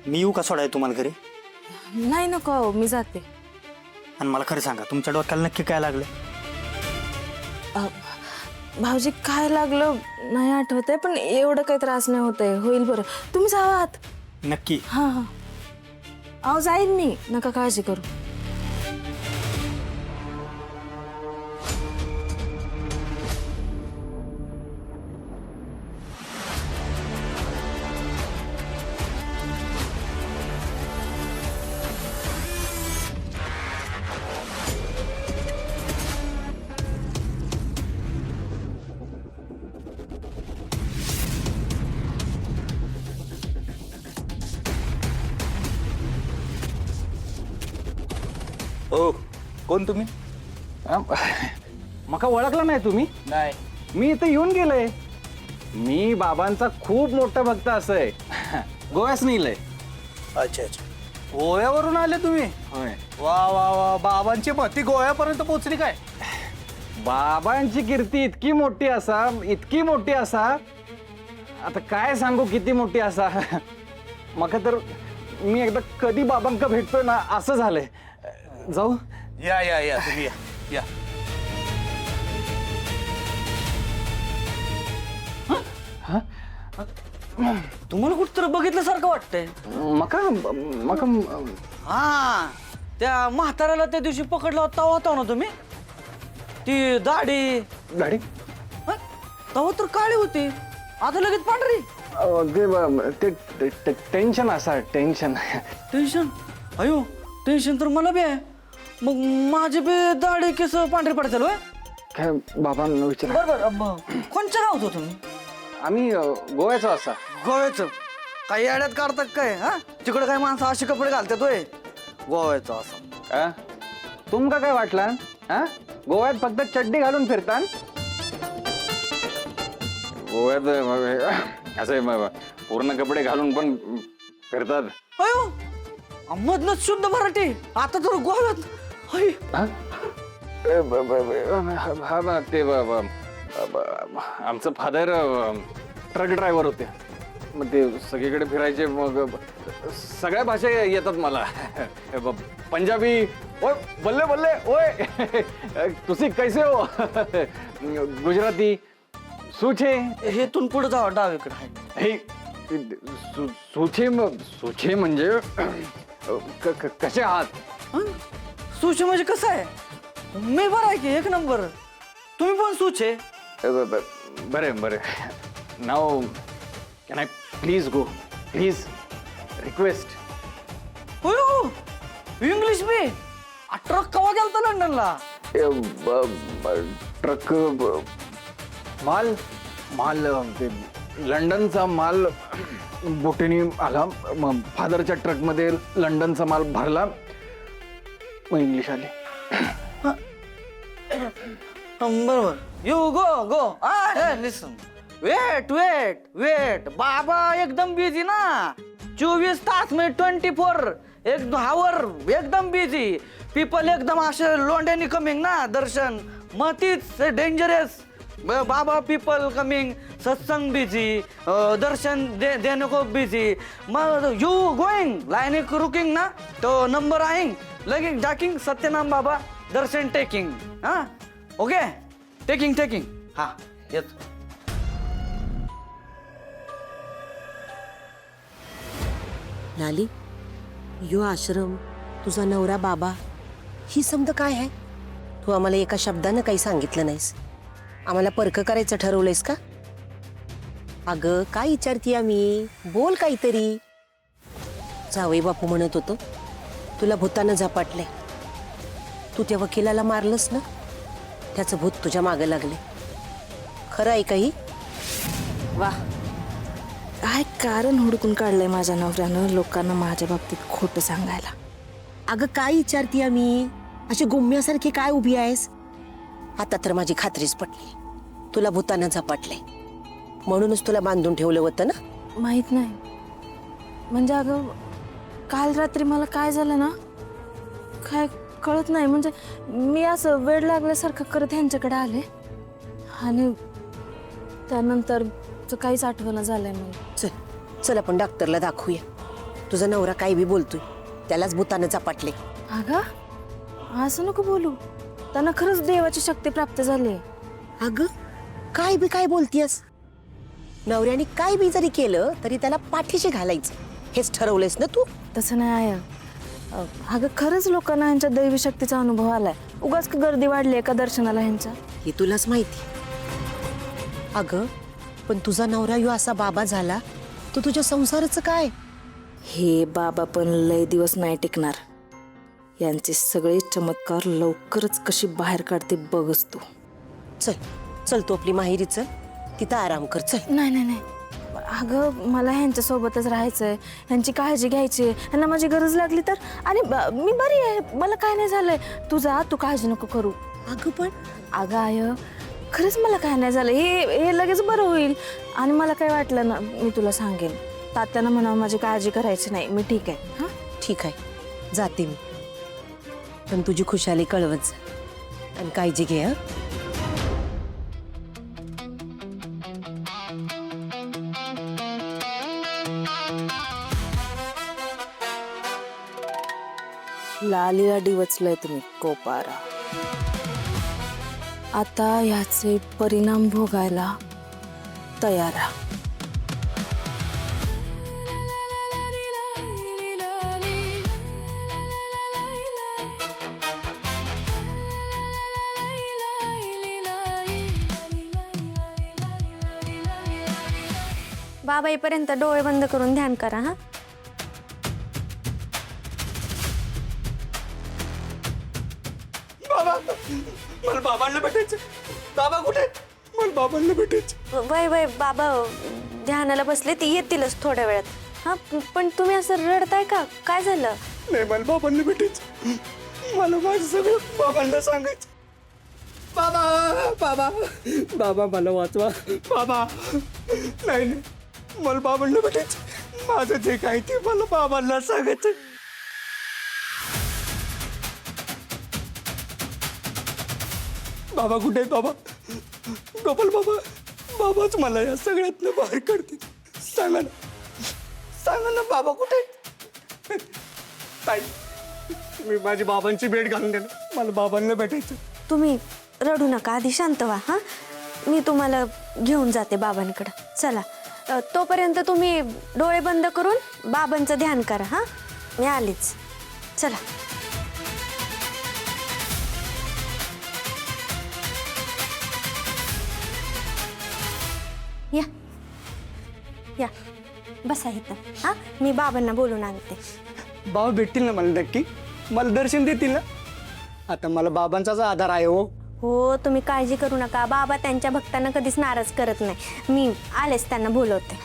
मी येऊ का सोडाय तुम्हाला घरी? नाही नको, मी जाते. आणि मला खरं सांगा, तुमच्या डोक्याला नक्की काय लागलं? भाऊजी काय लागलं नाही आठवत आहे, पण एवढं काही त्रास नाही होत आहे, होईल बरं. तुम्ही जावा आत. नक्की? हां हां, अहो जाईन मी, नका काळजी करू. ओ, कोण तुम्ही? मका ओळखलं नाही तुम्ही? नाही. मी इथे येऊन गेलोय. मी बाबांचा खूप मोठा भक्त असय. गोव्यास नेलंय. अच्छा अच्छा, गोव्यावरून आले तुम्ही? होय. वा वा वा, बाबांची भक्ती गोव्यापर्यंत पोहोचली काय? बाबांची कीर्ती इतकी मोठी असा, आता काय सांगू किती मोठी असा. मका तर मी एकदा कधी बाबांका भेटतोय ना असं झालंय. जाऊ? या या या, तुम्ही या या. तुम्हाला कुठं बघितल्यासारखं वाटतंय. मका हा, त्या म्हाताऱ्याला त्या दिवशी पकडला होता ना तुम्ही? ती दाढी गाडी तेव्हा तर काळी होती, आता लगेच पांढरी. ते टेन्शन असा टेन्शन. टेन्शन? अयो, टेन्शन तर मला बी आहे. मग माझे बी दाढी केस पांढरे पडतील होय? काय बाबांना विचार. बरोबर. कोणच्या गावात हो तुम्ही? आम्ही गोव्याचा असा. गोव्याचं? काही अड्यात काढतात काय? हा, तिकडे काय माणसं असे कपडे घालतात होय? गोव्याचं असं. तुमका काय वाटलं? हा, गोव्यात फक्त चड्डी घालून फिरतात? गोव्यात असे पूर्ण कपडे घालून पण फिरतात. अयो, मधनच शुद्ध मराठी. आता तर गोव्यात. होय. ते आमचं फादर ट्रक ड्रायव्हर होते. मग ते सगळीकडे फिरायचे. मग सगळ्या भाषा येतात मला. पंजाबी, ओय बल्ले बल्ले, ओय तुसी कैसे हो. गुजराती, सुछे. हेतून पुढे जावं डावीकडे. हे सुछे म्हणजे कसे आहात? सुचे म्हणजे कसं आहे? मी बरं आहे की, एक नंबर. तुम्ही पण सुचे. बरे बरे. Now can I please go, please request. हो, इंग्लिश बी. ट्रक कवा गेलता लंडनला? ट्रक माल ते लंडनचा माल बोटीने आला. फादरच्या ट्रक मध्ये लंडनचा माल भरला. मग इंग्लिश आली. बरोबर. You go. Listen, wait. बाबा एकदम बिझी ना. 24 तास में 24 एक हावर एकदम बिझी. पीपल एकदम असे लोंड्यानी कमिंग ना दर्शन. मग तीच डेंजरस. बाबा पीपल कमिंग, सत्संग बिझी, दर्शन देने को बिझी. मग यू गोइंग लाइन रुकिंग ना, तो नंबर आएंग लगिंग जाकिंग सत्यनाम बाबा दर्शन टेकिंग. हा, ओके. टेकिंग. हा, येत. लाली, यो आश्रम, तुझा नवरा बाबा, ही समज काय आहे? तू आम्हाला एका शब्दानं काही सांगितलं नाहीस. आम्हाला परक करायचं ठरवलंयस का? अगं काय विचारतीय आम्ही, बोल काहीतरी. जावई बापू म्हणत होतो तुला भूतानं झपाटलंय. तू त्या वकिलाला मारलंस ना, त्याचं भूत तुझ्या मागे लागले. खरं आहे काही? वा, काय कारण हुडकून काढलंय माझ्या नवऱ्यानं लोकांना माझ्या बाबतीत खोटं सांगायला. अगं काय विचारतीय आम्ही, अशी गुम्यासारखी काय उभी आहेस? आता तर माझी खात्रीच पटली, तुला भूतानं झपाटलंय. म्हणूनच तुला बांधून ठेवलं होतं ना. माहित नाही, म्हणजे अगं काल रात्री मला काय झालं ना काय कळत नाही. म्हणजे मी असं वेळ लागल्यासारखं करत ह्यांच्याकडे आले आणि त्यानंतर काहीच आठवण झालंय मला. चल आपण डॉक्टरला दाखवूया. तुझा नवरा काही बी बोलतोय, त्यालाच भूतानं चपाटले. अगं असं नको बोलू, त्यांना खरंच देवाची शक्ती प्राप्त झाली. अगं काय बी काय बोलतीयस? नवऱ्याने काय बी जरी केलं तरी त्याला पाठीशी घालायचं, हेच ठरवलंयस ना तू? तसं नाही आहे. अगं खरंच लोकांना ह्यांच्या दैवी शक्तीचा अनुभव आलाय. उगाच का गर्दी वाढली का दर्शनाला ह्यांच्या? हे तुलाच माहिती. अगं पण तुझा नवरा यो असा बाबा झाला तर तुझ्या संसाराचं काय? हे बाबा पण लय दिवस नाही टिकणार. यांचे सगळे चमत्कार लवकरच कशी बाहेर काढते बघच तू. चल चल, तू आपली माहेरी चल, तिथं आराम कर. चल. नाही नाही नाही, अगं मला ह्यांच्या सोबतच राहायचंय, ह्यांची काळजी घ्यायची, ह्यांना माझी गरज लागली तर. आणि मी बरी आहे, मला काय नाही झालंय. तू जा, तू काळजी नको करू. अगं पण अगं आय, खरंच मला काय नाही झालं. हे लगेच बरं होईल. आणि मला काय वाटलं ना मी तुला सांगेन. तात्यांना म्हणावं माझी काळजी करायची नाही, मी ठीक आहे. हां ठीक आहे, जाते मी. पण तुझी खुशाली कळवत जा आणि काळजी घे. हं? लालीला डिवचलंय तुम्ही कोपारा. आता ह्याचे परिणाम भोगायला तयार राहा. बाबा येईपर्यंत डोळे बंद करून ध्यान करा. हा मला बाबांना भेटायचं. बाबा कुठे? मला बाबांना भेटायचं. वय वय बाबा ध्यानाला बसले, ती येतीलच थोड्या वेळात. हा पण तुम्ही असं रडताय का? काय झालं? नाही, मला बाबांना भेटायचं. मला माझं सगळं बाबांना सांगायचं. बाबा बाबा बाबा मला वाचवा. बाबा नाही नाही, मला बाबांना भेटायचं. माझं जे काय ते मला बाबांना सांगायचं. बाबा कुठे आहेत? बाबा, गोपाल बाबा, बाबाच मला या सगळ्यातनं बाहेर काढते. सांगा ना, सांगा ना, बाबा कुठे आहेत? ताई, मी माझी बाबांची भेट घालून द्या ना, मला बाबांना भेटायचं. तुम्ही रडू नका, आधी शांत व्हा. हा मी तुम्हाला घेऊन जाते बाबांकडं. चला, तोपर्यंत तुम्ही डोळे बंद करून बाबांचं ध्यान करा. हा मी आलीच. चला. या या बसा इथं. हा मी बाबांना बोलून आणते. बाबा भेटतील ना मला नक्की? मला दर्शन देतील ना? आता मला बाबांचाच आधार आहे. हो हो, तुम्ही काळजी करू नका. बाबा त्यांच्या भक्तांना कधीच नाराज करत नाही. मी आलेच त्यांना बोलवते.